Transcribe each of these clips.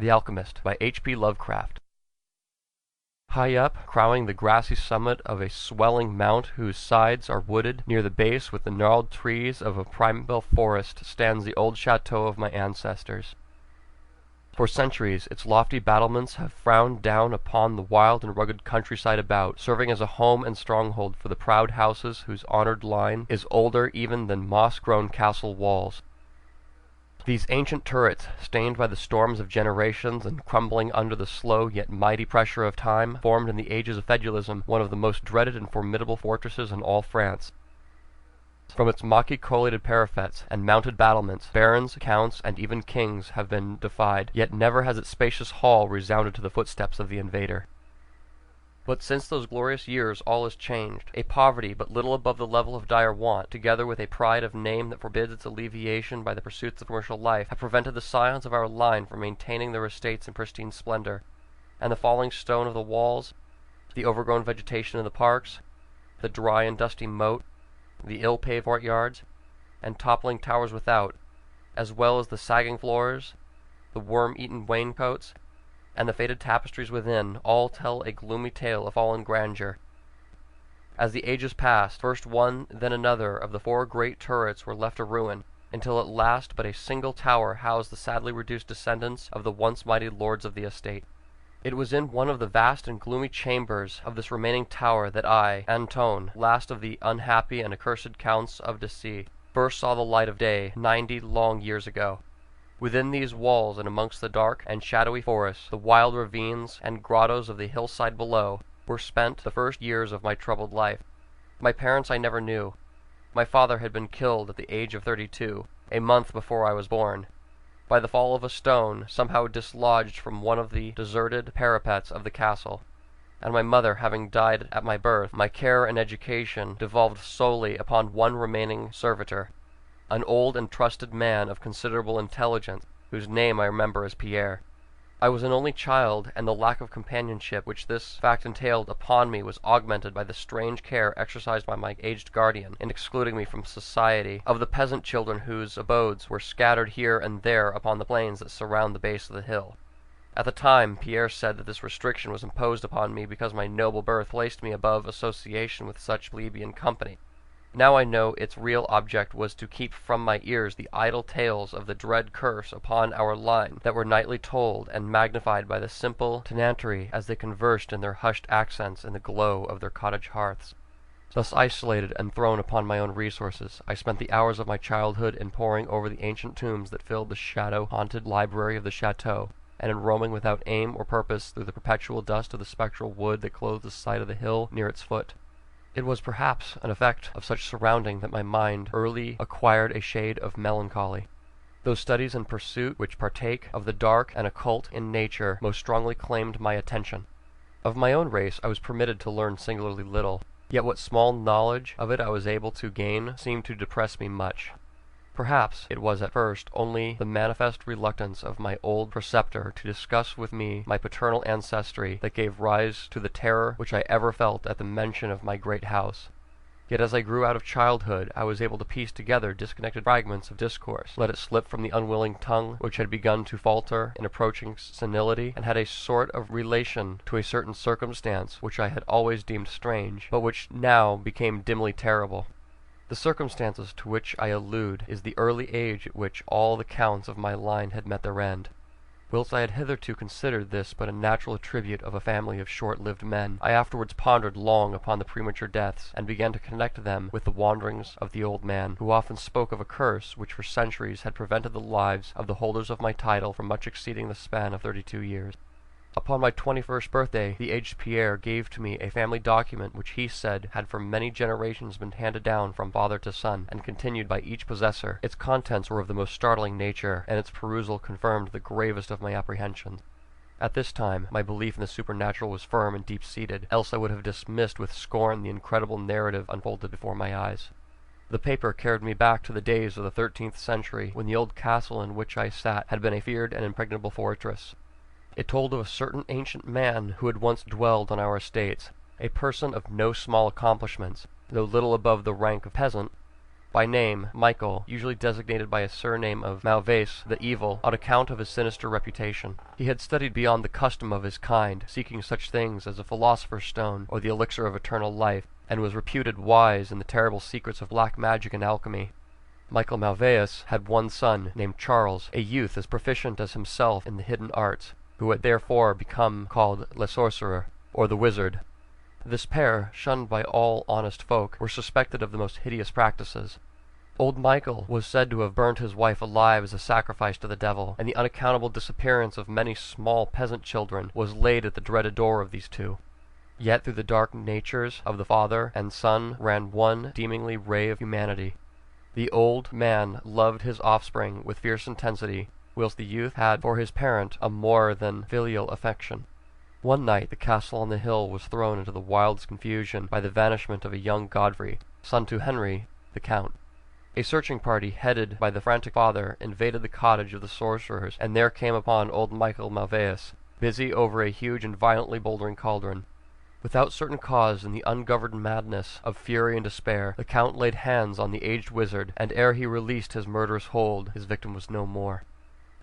The Alchemist by H.P. Lovecraft. High up, crowning the grassy summit of a swelling mount whose sides are wooded near the base with the gnarled trees of a primeval forest, stands the old chateau of my ancestors. For centuries its lofty battlements have frowned down upon the wild and rugged countryside about, serving as a home and stronghold for the proud houses whose honored line is older even than moss-grown castle walls. These ancient turrets, stained by the storms of generations and crumbling under the slow yet mighty pressure of time, formed in the ages of feudalism one of the most dreaded and formidable fortresses in all France. From its mocky-collated parapets and mounted battlements, barons, counts, and even kings have been defied, yet never has its spacious hall resounded to the footsteps of the invader. But since those glorious years all is changed. A poverty but little above the level of dire want, together with a pride of name that forbids its alleviation by the pursuits of commercial life, have prevented the scions of our line from maintaining their estates in pristine splendor, and the falling stone of the walls, the overgrown vegetation in the parks, the dry and dusty moat, the ill-paved courtyards, and toppling towers without, as well as the sagging floors, the worm-eaten wainscots, and the faded tapestries within, all tell a gloomy tale of fallen grandeur. As the ages passed, first one, then another of the four great turrets were left a ruin, until at last but a single tower housed the sadly reduced descendants of the once mighty lords of the estate. It was in one of the vast and gloomy chambers of this remaining tower that I, Anton, last of the unhappy and accursed Counts of Dessy, first saw the light of day 90 long years ago. Within these walls and amongst the dark and shadowy forests, the wild ravines and grottos of the hillside below, were spent the first years of my troubled life. My parents I never knew. My father had been killed at the age of 32, a month before I was born, by the fall of a stone somehow dislodged from one of the deserted parapets of the castle, and my mother having died at my birth, my care and education devolved solely upon one remaining servitor, an old and trusted man of considerable intelligence, whose name I remember as Pierre. I was an only child, and the lack of companionship which this fact entailed upon me was augmented by the strange care exercised by my aged guardian in excluding me from society of the peasant children whose abodes were scattered here and there upon the plains that surround the base of the hill. At the time, Pierre said that this restriction was imposed upon me because my noble birth placed me above association with such plebeian company. Now I know its real object was to keep from my ears the idle tales of the dread curse upon our line that were nightly told and magnified by the simple tenantry as they conversed in their hushed accents in the glow of their cottage hearths. Thus isolated and thrown upon my own resources, I spent the hours of my childhood in poring over the ancient tombs that filled the shadow-haunted library of the chateau, and in roaming without aim or purpose through the perpetual dust of the spectral wood that clothed the side of the hill near its foot. It was perhaps an effect of such surrounding that my mind early acquired a shade of melancholy. Those studies and pursuit which partake of the dark and occult in nature most strongly claimed my attention. Of my own race I was permitted to learn singularly little, yet what small knowledge of it I was able to gain seemed to depress me much. Perhaps it was at first only the manifest reluctance of my old preceptor to discuss with me my paternal ancestry that gave rise to the terror which I ever felt at the mention of my great house. Yet as I grew out of childhood I was able to piece together disconnected fragments of discourse, let it slip from the unwilling tongue which had begun to falter in approaching senility, and had a sort of relation to a certain circumstance which I had always deemed strange, but which now became dimly terrible. The circumstances to which I allude is the early age at which all the counts of my line had met their end. Whilst I had hitherto considered this but a natural attribute of a family of short-lived men, I afterwards pondered long upon the premature deaths, and began to connect them with the wanderings of the old man, who often spoke of a curse which for centuries had prevented the lives of the holders of my title from much exceeding the span of 32 years. Upon my 21st birthday, the aged Pierre gave to me a family document which he said had for many generations been handed down from father to son, and continued by each possessor. Its contents were of the most startling nature, and its perusal confirmed the gravest of my apprehensions. At this time, my belief in the supernatural was firm and deep-seated, else I would have dismissed with scorn the incredible narrative unfolded before my eyes. The paper carried me back to the days of the 13th century, when the old castle in which I sat had been a feared and impregnable fortress. It told of a certain ancient man who had once dwelled on our estates, a person of no small accomplishments, though little above the rank of peasant, By name, Michael, usually designated by a surname of Malvaise, the Evil, on account of his sinister reputation. He had studied beyond the custom of his kind, seeking such things as a philosopher's stone or the elixir of eternal life, and was reputed wise in the terrible secrets of black magic and alchemy. Michael Malvaeus had one son, named Charles, a youth as proficient as himself in the hidden arts, who had therefore become called Le Sorcerer, or the Wizard. This pair, shunned by all honest folk, were suspected of the most hideous practices. Old Michael was said to have burnt his wife alive as a sacrifice to the devil, and the unaccountable disappearance of many small peasant children was laid at the dreaded door of these two. Yet through the dark natures of the father and son ran one deemingly ray of humanity. The old man loved his offspring with fierce intensity, whilst the youth had for his parent a more than filial affection. One night the castle on the hill was thrown into the wildest confusion by the vanishment of a young Godfrey, son to Henry, the Count. A searching party, headed by the frantic father, invaded the cottage of the sorcerers, and there came upon old Michael Malvaeus, busy over a huge and violently bouldering cauldron. Without certain cause, in the ungoverned madness of fury and despair, the Count laid hands on the aged wizard, and ere he released his murderous hold, his victim was no more.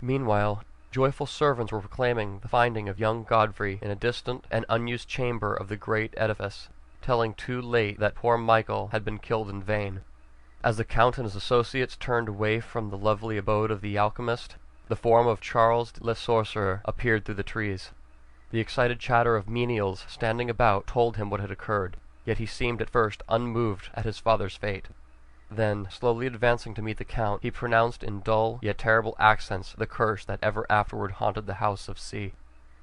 Meanwhile, joyful servants were proclaiming the finding of young Godfrey in a distant and unused chamber of the great edifice, telling too late that poor Michael had been killed in vain. As the Count and his associates turned away from the lovely abode of the alchemist, the form of Charles Le Sorcerer appeared through the trees. The excited chatter of menials standing about told him what had occurred, yet he seemed at first unmoved at his father's fate. Then, slowly advancing to meet the Count, he pronounced in dull yet terrible accents the curse that ever afterward haunted the house of C.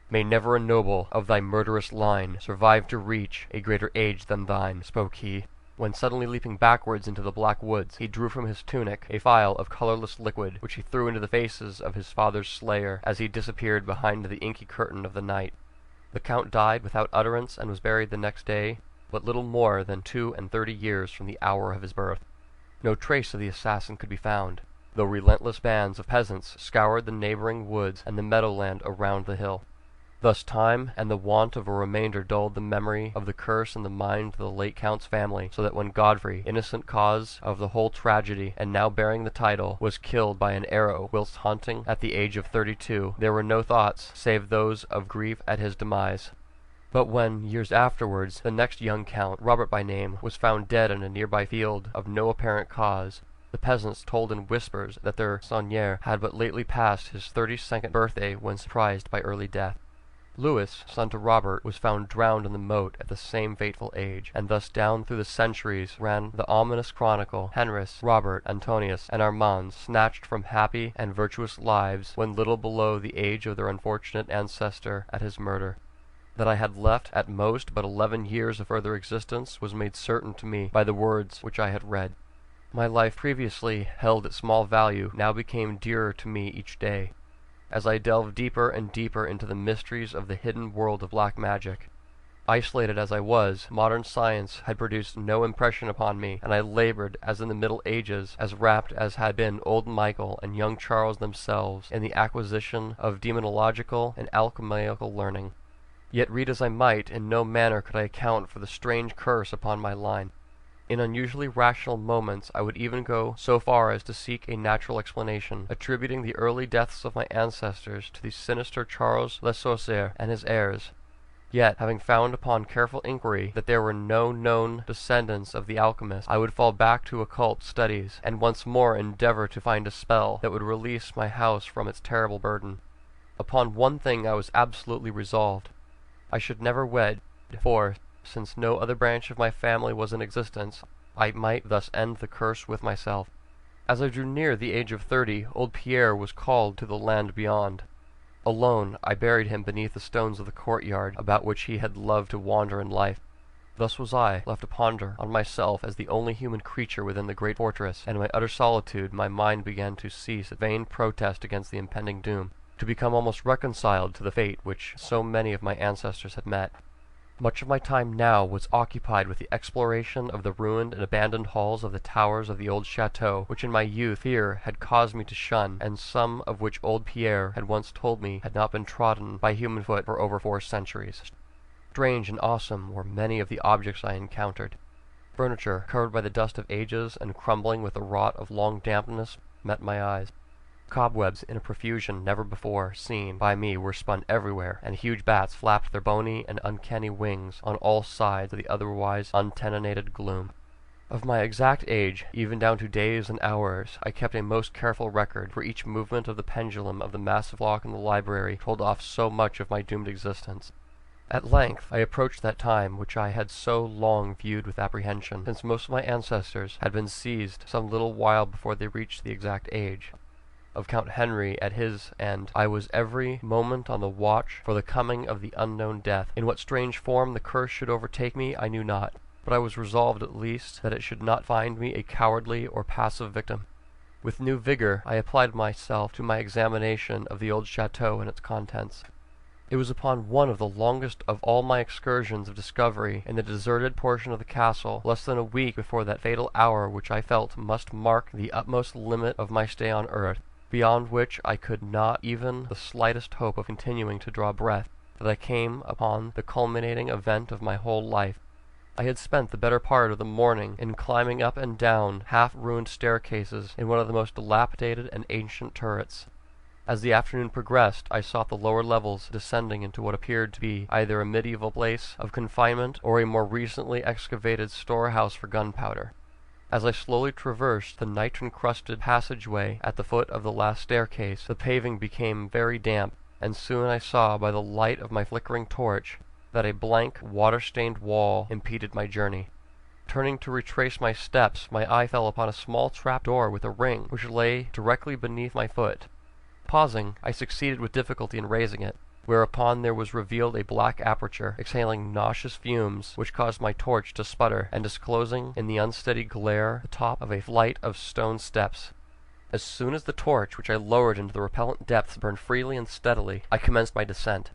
"May never a noble of thy murderous line survive to reach a greater age than thine," spoke he, when suddenly leaping backwards into the black woods, he drew from his tunic a phial of colorless liquid, which he threw into the faces of his father's slayer as he disappeared behind the inky curtain of the night. The Count died without utterance and was buried the next day, but little more than 32 years from the hour of his birth. No trace of the assassin could be found, though relentless bands of peasants scoured the neighboring woods and the meadowland around the hill. Thus time and the want of a remainder dulled the memory of the curse in the mind of the late Count's family, so that when Godfrey, innocent cause of the whole tragedy, and now bearing the title, was killed by an arrow whilst hunting at the age of 32, there were no thoughts save those of grief at his demise. But when, years afterwards, the next young Count, Robert by name, was found dead in a nearby field of no apparent cause, the peasants told in whispers that their seigneur had but lately passed his 32nd birthday when surprised by early death. Louis, son to Robert, was found drowned in the moat at the same fateful age, and thus down through the centuries ran the ominous chronicle, Henris, Robert, Antonius, and Armand, snatched from happy and virtuous lives when little below the age of their unfortunate ancestor at his murder. That I had left at most but 11 years of further existence was made certain to me by the words which I had read. My life, previously held at small value, now became dearer to me each day, as I delved deeper and deeper into the mysteries of the hidden world of black magic. Isolated as I was, modern science had produced no impression upon me, and I labored, as in the Middle Ages, as wrapped as had been old Michael and young Charles themselves, in the acquisition of demonological and alchemical learning. Yet read as I might, in no manner could I account for the strange curse upon my line. In unusually rational moments I would even go so far as to seek a natural explanation, attributing the early deaths of my ancestors to the sinister Charles Le Sorcier and his heirs. Yet, having found upon careful inquiry that there were no known descendants of the alchemist, I would fall back to occult studies, and once more endeavor to find a spell that would release my house from its terrible burden. Upon one thing I was absolutely resolved. I should never wed, for, since no other branch of my family was in existence, I might thus end the curse with myself. As I drew near the age of 30, old Pierre was called to the land beyond. Alone, I buried him beneath the stones of the courtyard, about which he had loved to wander in life. Thus was I left to ponder on myself as the only human creature within the great fortress, and in my utter solitude my mind began to cease its vain protest against the impending doom, to become almost reconciled to the fate which so many of my ancestors had met. Much of my time now was occupied with the exploration of the ruined and abandoned halls of the towers of the old chateau, which in my youth fear had caused me to shun, and some of which old Pierre had once told me had not been trodden by human foot for over 4 centuries. Strange and awesome were many of the objects I encountered. Furniture, covered by the dust of ages and crumbling with the rot of long dampness, met my eyes. Cobwebs in a profusion never before seen by me were spun everywhere, and huge bats flapped their bony and uncanny wings on all sides of the otherwise untenanted gloom. Of my exact age, even down to days and hours, I kept a most careful record, for each movement of the pendulum of the massive clock in the library told off so much of my doomed existence. At length I approached that time which I had so long viewed with apprehension, since most of my ancestors had been seized some little while before they reached the exact age. Of Count Henry at his end, I was every moment on the watch for the coming of the unknown death. In what strange form the curse should overtake me I knew not, but I was resolved at least that it should not find me a cowardly or passive victim. With new vigor I applied myself to my examination of the old chateau and its contents. It was upon one of the longest of all my excursions of discovery in the deserted portion of the castle, less than a week before that fatal hour which I felt must mark the utmost limit of my stay on earth, beyond which I could not even the slightest hope of continuing to draw breath, that I came upon the culminating event of my whole life. I had spent the better part of the morning in climbing up and down half-ruined staircases in one of the most dilapidated and ancient turrets. As the afternoon progressed, I sought the lower levels, descending into what appeared to be either a medieval place of confinement or a more recently excavated storehouse for gunpowder. As I slowly traversed the nitre-encrusted passageway at the foot of the last staircase, the paving became very damp, and soon I saw by the light of my flickering torch that a blank, water-stained wall impeded my journey. Turning to retrace my steps, my eye fell upon a small trap-door with a ring, which lay directly beneath my foot. Pausing, I succeeded with difficulty in raising it, whereupon there was revealed a black aperture, exhaling nauseous fumes, which caused my torch to sputter, and disclosing in the unsteady glare the top of a flight of stone steps. As soon as the torch, which I lowered into the repellent depths, burned freely and steadily, I commenced my descent.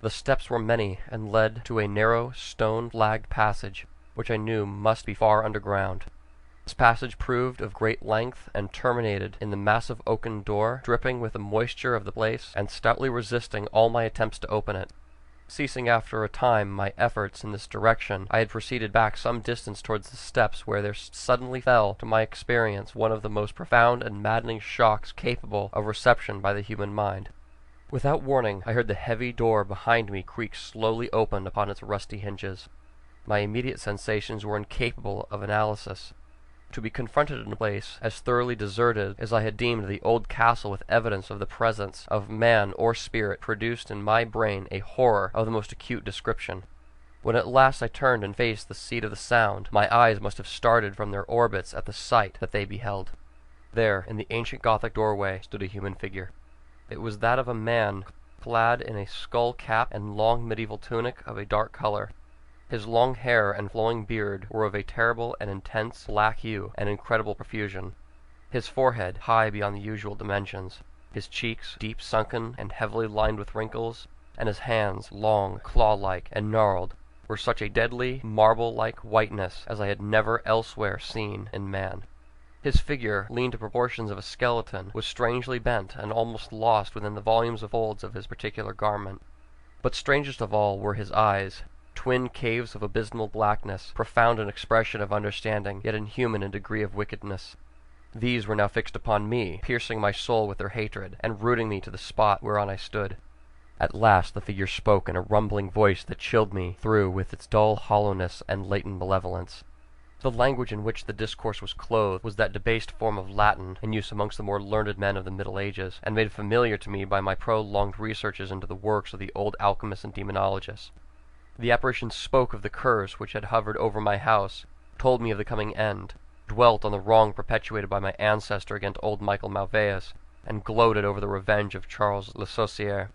The steps were many, and led to a narrow, stone-flagged passage, which I knew must be far underground. This passage proved of great length, and terminated in the massive oaken door, dripping with the moisture of the place, and stoutly resisting all my attempts to open it. Ceasing after a time my efforts in this direction, I had proceeded back some distance towards the steps, where there suddenly fell to my experience one of the most profound and maddening shocks capable of reception by the human mind. Without warning, I heard the heavy door behind me creak slowly open upon its rusty hinges. My immediate sensations were incapable of analysis. To be confronted in a place as thoroughly deserted as I had deemed the old castle with evidence of the presence of man or spirit produced in my brain a horror of the most acute description. When at last I turned and faced the seat of the sound, my eyes must have started from their orbits at the sight that they beheld. There, in the ancient Gothic doorway, stood a human figure. It was that of a man, clad in a skull cap and long medieval tunic of a dark color. His long hair and flowing beard were of a terrible and intense black hue and incredible profusion. His forehead, high beyond the usual dimensions, his cheeks, deep sunken and heavily lined with wrinkles, and his hands, long, claw-like, and gnarled, were such a deadly, marble-like whiteness as I had never elsewhere seen in man. His figure, lean to proportions of a skeleton, was strangely bent and almost lost within the volumes of folds of his particular garment. But strangest of all were his eyes, twin caves of abysmal blackness, profound in expression of understanding, yet inhuman in degree of wickedness. These were now fixed upon me, piercing my soul with their hatred, and rooting me to the spot whereon I stood. At last the figure spoke in a rumbling voice that chilled me through with its dull hollowness and latent malevolence. The language in which the discourse was clothed was that debased form of Latin in use amongst the more learned men of the Middle Ages, and made familiar to me by my prolonged researches into the works of the old alchemists and demonologists. The apparition spoke of the curse which had hovered over my house, told me of the coming end, dwelt on the wrong perpetuated by my ancestor against old Michael Malveus, and gloated over the revenge of Charles Le Saucier.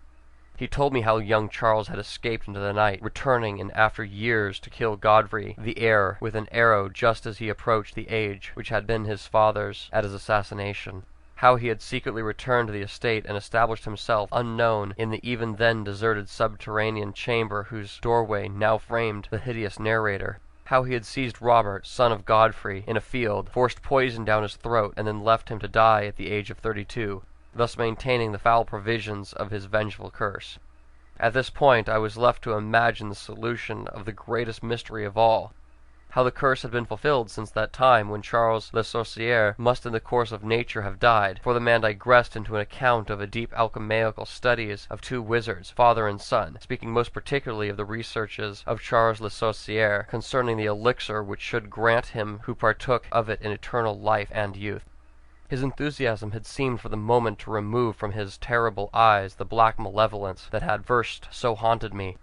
He told me how young Charles had escaped into the night, returning in after years to kill Godfrey, the heir, with an arrow just as he approached the age which had been his father's at his assassination. How he had secretly returned to the estate and established himself unknown in the even then deserted subterranean chamber whose doorway now framed the hideous narrator. How he had seized Robert, son of Godfrey, in a field, forced poison down his throat, and then left him to die at the age of 32, thus maintaining the foul provisions of his vengeful curse. At this point I was left to imagine the solution of the greatest mystery of all. how the curse had been fulfilled since that time when Charles Le Sorcier must in the course of nature have died, for the man digressed into an account of a deep alchemical studies of two wizards, father and son, speaking most particularly of the researches of Charles Le Sorcier concerning the elixir which should grant him who partook of it in eternal life and youth. His enthusiasm had seemed for the moment to remove from his terrible eyes the black malevolence that had first so haunted me.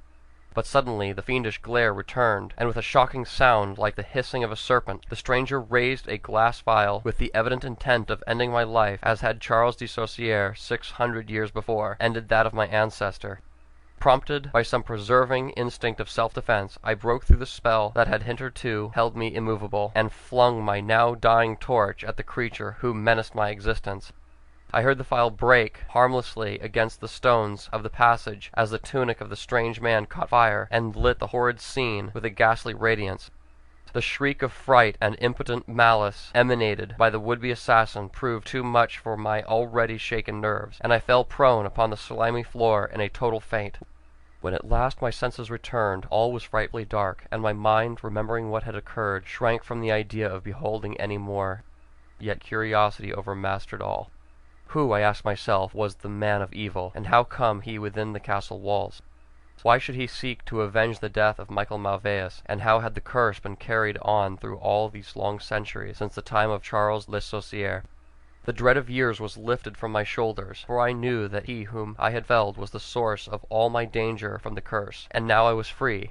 But suddenly the fiendish glare returned, and with a shocking sound like the hissing of a serpent, the stranger raised a glass vial with the evident intent of ending my life as had Charles de Sorcier 600 years before ended that of my ancestor. Prompted by some preserving instinct of self-defense, I broke through the spell that had hitherto held me immovable, and flung my now dying torch at the creature who menaced my existence. I heard the phial break harmlessly against the stones of the passage as the tunic of the strange man caught fire and lit the horrid scene with a ghastly radiance. The shriek of fright and impotent malice emanated by the would-be assassin proved too much for my already shaken nerves, and I fell prone upon the slimy floor in a total faint. When at last my senses returned, all was frightfully dark, and my mind, remembering what had occurred, shrank from the idea of beholding any more. Yet curiosity overmastered all. Who, I asked myself, was the man of evil, and how come he within the castle walls? Why should he seek to avenge the death of Michael Malveus, and how had the curse been carried on through all these long centuries since the time of Charles Le Sorcier? The dread of years was lifted from my shoulders, for I knew that he whom I had felled was the source of all my danger from the curse, and now I was free.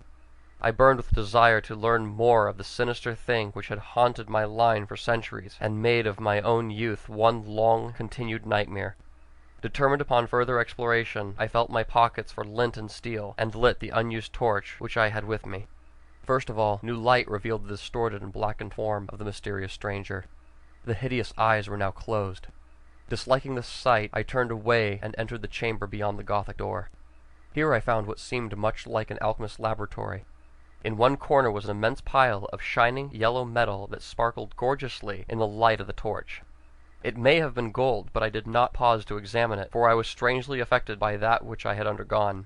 I burned with desire to learn more of the sinister thing which had haunted my line for centuries, and made of my own youth one long continued nightmare. Determined upon further exploration, I felt my pockets for lint and steel, and lit the unused torch which I had with me. First of all, new light revealed the distorted and blackened form of the mysterious stranger. The hideous eyes were now closed. Disliking the sight, I turned away and entered the chamber beyond the Gothic door. Here I found what seemed much like an alchemist's laboratory. In one corner was an immense pile of shining yellow metal that sparkled gorgeously in the light of the torch. It may have been gold, but I did not pause to examine it, for I was strangely affected by that which I had undergone.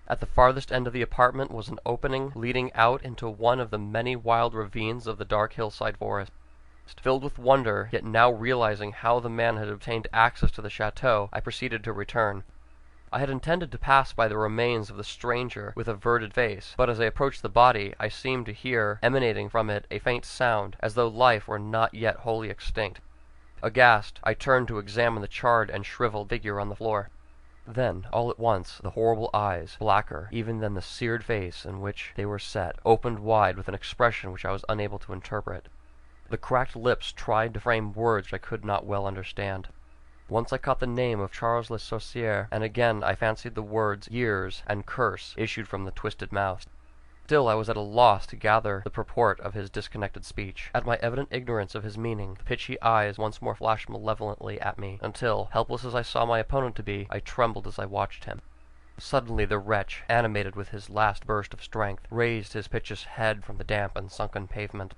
At the farthest end of the apartment was an opening leading out into one of the many wild ravines of the dark hillside forest. Filled with wonder, yet now realizing how the man had obtained access to the chateau, I proceeded to return. I had intended to pass by the remains of the stranger with averted face, but as I approached the body, I seemed to hear emanating from it a faint sound, as though life were not yet wholly extinct. Aghast, I turned to examine the charred and shriveled figure on the floor. Then, all at once, the horrible eyes, blacker even than the seared face in which they were set, opened wide with an expression which I was unable to interpret. The cracked lips tried to frame words which I could not well understand. Once I caught the name of Charles Le Sorcier, and again I fancied the words years and curse issued from the twisted mouth. Still I was at a loss to gather the purport of his disconnected speech. At my evident ignorance of his meaning, the pitchy eyes once more flashed malevolently at me, until, helpless as I saw my opponent to be, I trembled as I watched him. Suddenly the wretch, animated with his last burst of strength, raised his piteous head from the damp and sunken pavement.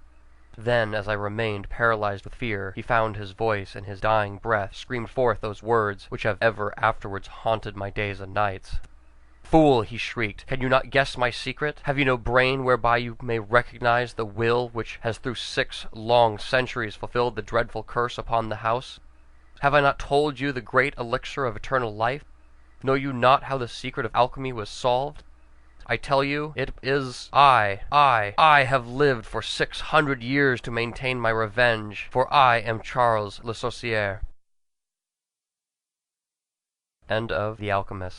Then, as I remained paralyzed with fear, he found his voice, and his dying breath screamed forth those words which have ever afterwards haunted my days and nights. "Fool!" he shrieked, "can you not guess my secret? Have you no brain whereby you may recognize the will which has through 6 long centuries fulfilled the dreadful curse upon the house? Have I not told you the great elixir of eternal life? Know you not how the secret of alchemy was solved? I tell you, it is I have lived for 600 years to maintain my revenge, for I am Charles Le Sorcier." End of The Alchemist.